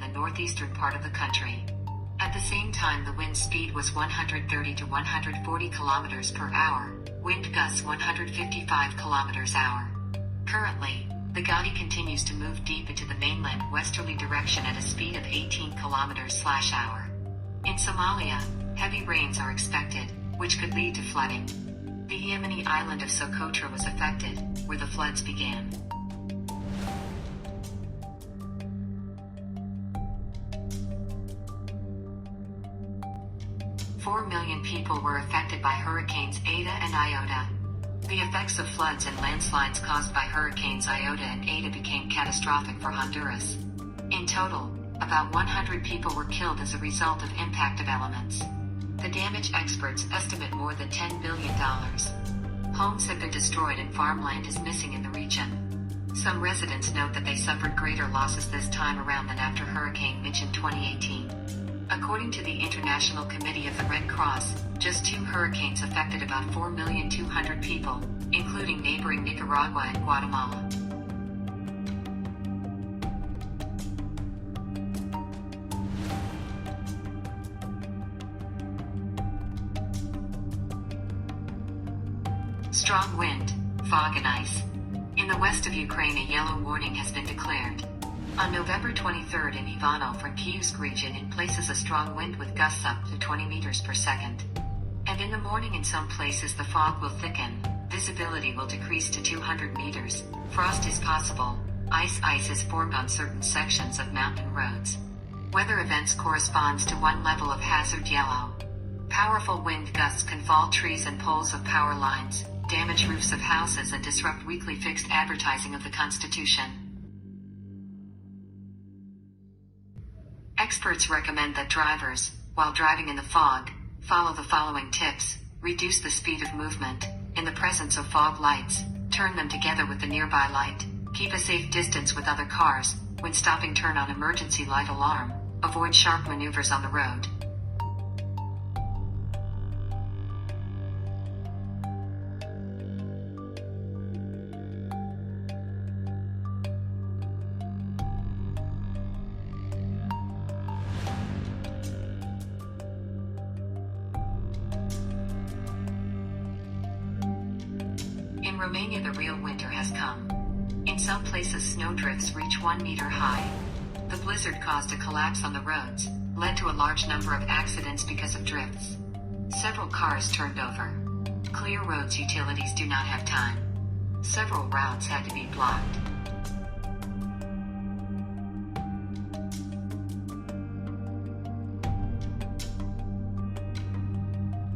in the northeastern part of the country. At the same time, the wind speed was 130 to 140 kilometers per hour, wind gusts 155 kilometers per hour. Currently, the Gaudi continues to move deep into the mainland westerly direction at a speed of 18 kilometers per hour. In Somalia, heavy rains are expected, which could lead to flooding. The Yemeni island of Socotra was affected, where the floods began. Four million people were affected by hurricanes Eta and Iota. The effects of floods and landslides caused by hurricanes Iota and Eta became catastrophic for Honduras. In total, about 100 people were killed as a result of impact of elements. The damage experts estimate more than $10 billion. Homes have been destroyed and farmland is missing in the region. Some residents note that they suffered greater losses this time around than after Hurricane Mitch in 2018. According to the International Committee of the Red Cross, just 2 hurricanes affected about 4,200,000 people, including neighboring Nicaragua and Guatemala. Strong wind, fog and ice. In the west of Ukraine, a yellow warning has been declared. On November 23rd in Ivano-Frankivsk region, in places a strong wind with gusts up to 20 meters per second. And in the morning in some places the fog will thicken, visibility will decrease to 200 meters, frost is possible, ice is formed on certain sections of mountain roads. Weather events corresponds to 1 level of hazard yellow. Powerful wind gusts can fall trees and poles of power lines, damage roofs of houses and disrupt weekly fixed advertising of the Constitution. Experts recommend that drivers, while driving in the fog, follow the following tips: reduce the speed of movement, in the presence of fog lights, turn them together with the nearby light, keep a safe distance with other cars, when stopping turn on emergency light alarm, avoid sharp maneuvers on the road. In Romania, the real winter has come. In some places snowdrifts reach 1 meter high. The blizzard caused a collapse on the roads, led to a large number of accidents because of drifts. Several cars turned over. Clear roads utilities do not have time. Several routes had to be blocked.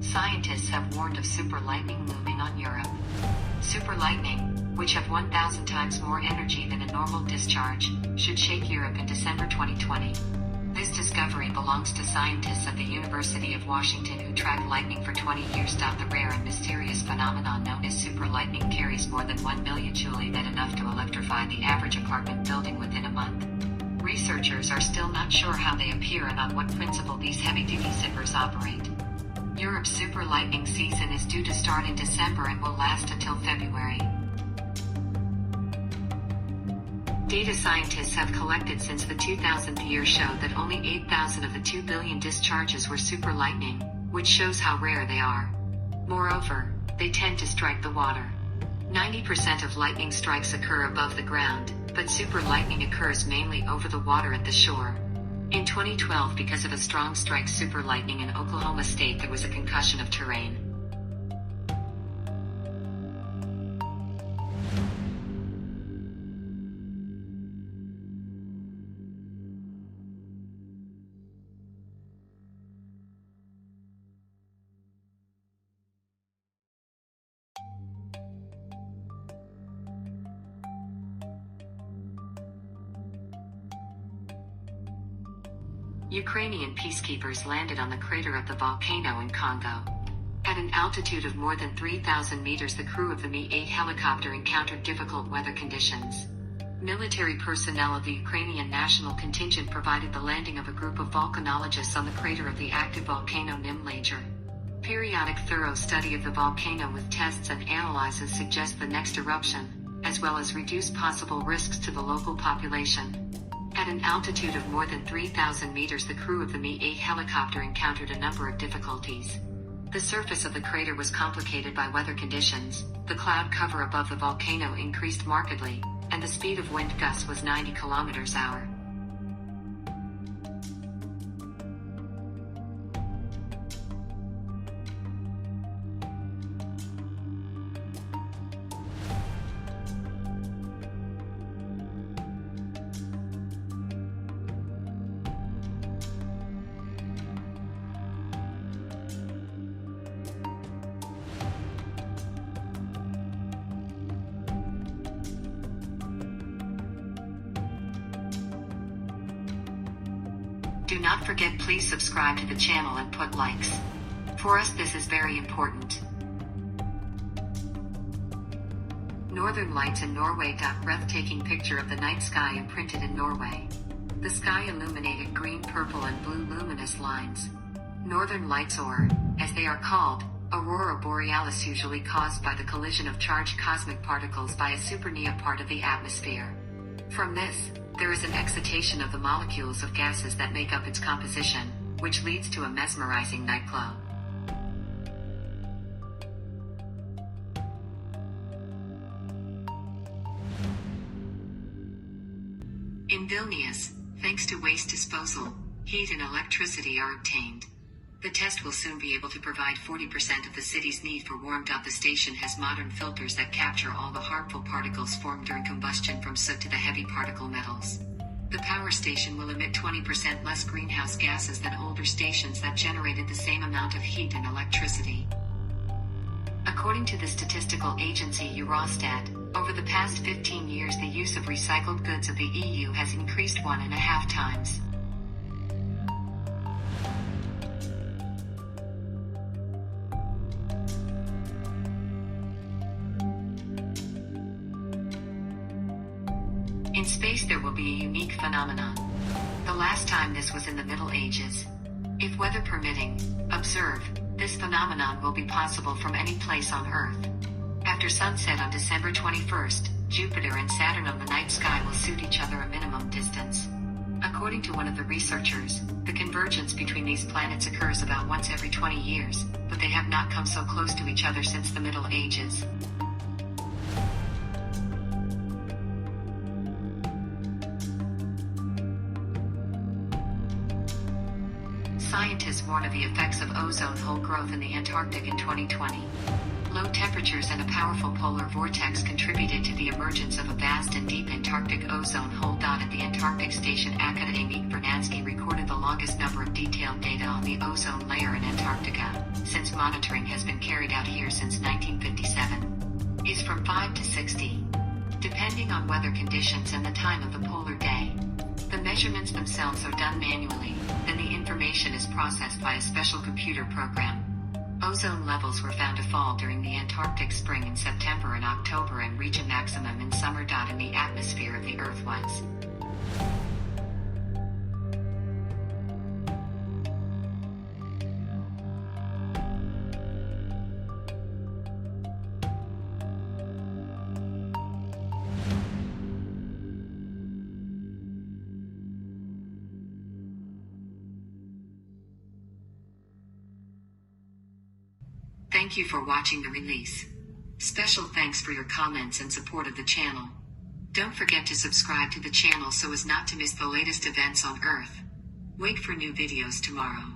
Scientists have warned of super lightning looming on Europe. Super lightning, which have 1,000 times more energy than a normal discharge, should shake Europe in December 2020. This discovery belongs to scientists at the University of Washington who tracked lightning for 20 years. The rare and mysterious phenomenon known as super lightning carries more than 1 million joule, that enough to electrify the average apartment building within a month. Researchers are still not sure how they appear and on what principle these heavy-duty zippers operate. Europe's super lightning season is due to start in December and will last until February. Data scientists have collected since the 2000th year show that only 8,000 of the 2 billion discharges were super lightning, which shows how rare they are. Moreover, they tend to strike the water. 90% of lightning strikes occur above the ground, but super lightning occurs mainly over the water at the shore. In 2012, because of a strong strike super lightning in Oklahoma State, there was a concussion of terrain. Ukrainian peacekeepers landed on the crater of the volcano in Congo. At an altitude of more than 3,000 meters, the crew of the Mi-8 helicopter encountered difficult weather conditions. Military personnel of the Ukrainian national contingent provided the landing of a group of volcanologists on the crater of the active volcano Nimlager. Periodic thorough study of the volcano with tests and analyses suggest the next eruption, as well as reduce possible risks to the local population. At an altitude of more than 3,000 meters, the crew of the Mi-8 helicopter encountered a number of difficulties. The surface of the crater was complicated by weather conditions, the cloud cover above the volcano increased markedly, and the speed of wind gusts was 90 km/h. Do not forget, please subscribe to the channel and put likes. For us this is very important. Northern Lights in Norway. Breathtaking picture of the night sky imprinted in Norway. The sky illuminated green, purple and blue luminous lines. Northern Lights, or, as they are called, aurora borealis, usually caused by the collision of charged cosmic particles by a supernova part of the atmosphere. From this, there is an excitation of the molecules of gases that make up its composition, which leads to a mesmerizing night glow. In Vilnius, thanks to waste disposal, heat and electricity are obtained. The test will soon be able to provide 40% of the city's need for warmth. The station has modern filters that capture all the harmful particles formed during combustion, from soot to the heavy particle metals. The power station will emit 20% less greenhouse gases than older stations that generated the same amount of heat and electricity. According to the statistical agency Eurostat, over the past 15 years the use of recycled goods of the EU has increased 1.5 times. In space there will be a unique phenomenon. The last time this was in the Middle Ages. If weather permitting, observe, this phenomenon will be possible from any place on Earth. After sunset on December 21st, Jupiter and Saturn on the night sky will suit each other a minimum distance. According to one of the researchers, the convergence between these planets occurs about once every 20 years, but they have not come so close to each other since the Middle Ages. Scientists warn of the effects of ozone hole growth in the Antarctic in 2020. Low temperatures and a powerful polar vortex contributed to the emergence of a vast and deep Antarctic ozone hole. At the Antarctic station, academic Vernadsky recorded the longest number of detailed data on the ozone layer in Antarctica, since monitoring has been carried out here since 1957. Is from 5 to 60. Depending on weather conditions and the time of the polar day. The measurements themselves are done manually, then the information is processed by a special computer program. Ozone levels were found to fall during the Antarctic spring in September and October and reach a maximum in summer. In the atmosphere of the Earth was. Thank you for watching the release. Special thanks for your comments and support of the channel. Don't forget to subscribe to the channel so as not to miss the latest events on Earth. Wait for new videos tomorrow.